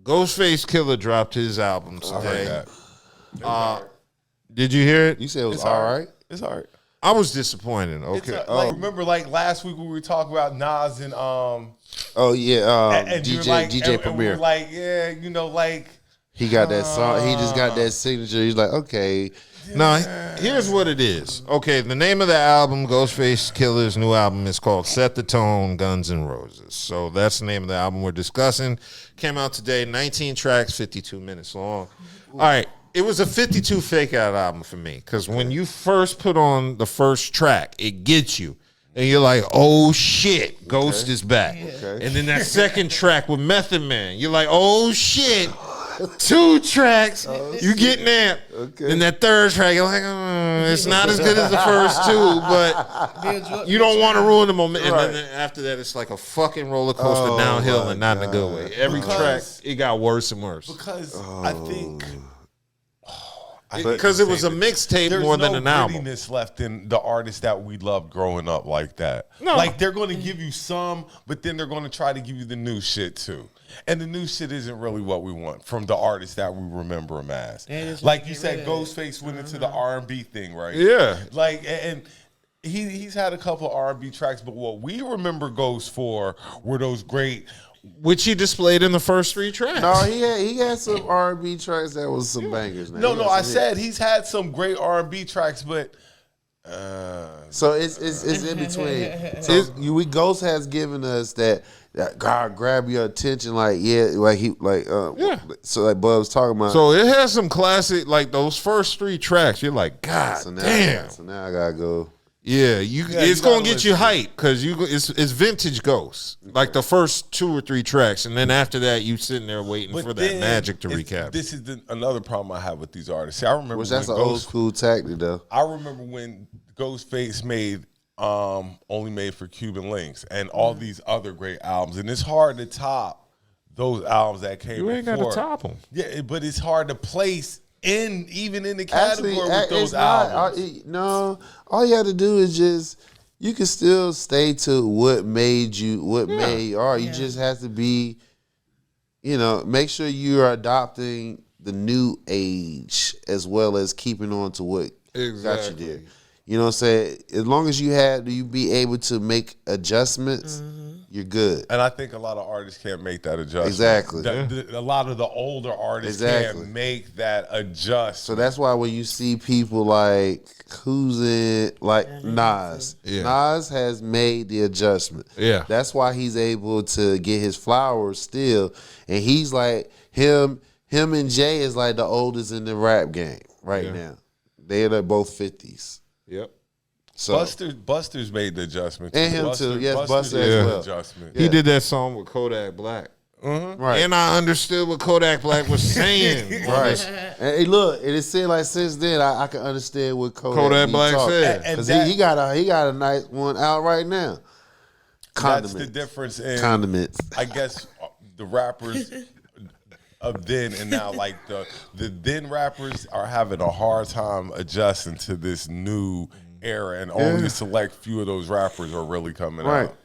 Ghostface Killah dropped his album today. Did you hear it? You said it was all right? It's all right. I was disappointed. Okay. Remember, like last week when we were talking about Nas and and DJ Premier. And we were like, yeah, like he got that song. He just got that signature. He's like, okay. Now, here's what it is. Okay, the name of the album, Ghostface Killah's new album, is called Set the Tone, Guns N' Roses. So that's the name of the album we're discussing. Came out today, 19 tracks, 52 minutes long. All right, it was a 52 fake out album for me because when you first put on the first track, it gets you. And you're like, oh shit, Ghost is back. Okay. And then that second track with Method Man, you're like, oh shit. 2 tracks, you getting amped. Okay. Then that third track, you're like, it's not as good as the first 2, but you don't want to ruin the moment. Right. And then after that, it's like a fucking roller coaster downhill and not in a good way. Every track, it got worse and worse. Because I think... Because it was a mixtape more than an album. There's no left in the artists that we loved growing up like that. No. Like, they're going to give you some, but then they're going to try to give you the new shit, too. And the new shit isn't really what we want from the artists that we remember them as. Like you said, Ghostface went into the R&B thing, right? Yeah. Like, and he's had a couple of R&B tracks, but what we remember Ghost for were those great... Which he displayed in the first 3 tracks. No, he had some R&B tracks that was some bangers. No, I said he's had some great R&B tracks, but... So it's in between. So Ghost has given us that God grab your attention, So like Bud was talking about. So it has some classic, like those first 3 tracks. You're like, God damn. So now I gotta go. Yeah, it's gonna get you hyped because it's vintage Ghost, like the first 2 or 3 tracks, and then after that you sitting there waiting for that magic to recap. This is another problem I have with these artists. See, I remember that's an old school tactic though. I remember when Ghostface made Only Made for Cuban Links and all these other great albums, and it's hard to top those albums that came before. You ain't got to top them. Yeah, but it's hard to place even in the category with those albums. All you have to do is you can still stay to what made you are. You just have to be, make sure you are adopting the new age as well as keeping on to what got you there. You know what I'm saying? As long as you be able to make adjustments, you're good. And I think a lot of artists can't make that adjustment. Exactly. A lot of the older artists can't make that adjustment. So that's why when you see people like Nas, Nas has made the adjustment. Yeah. That's why he's able to get his flowers still. And he's like, him and Jay is like the oldest in the rap game right now. They're both 50s. Yep. So Buster's made the adjustment. And him too. Yes, Buster as well. Adjustment. He did that song with Kodak Black. Right. And I understood what Kodak Black was saying. Right. And hey, look, it seemed like since then I can understand what Kodak Black said. Because he got a nice one out right now. Condiments. That's the difference in condiments. I guess the rappers of then and now, like the then rappers are having a hard time adjusting to this new era, and only a select few of those rappers are really coming out.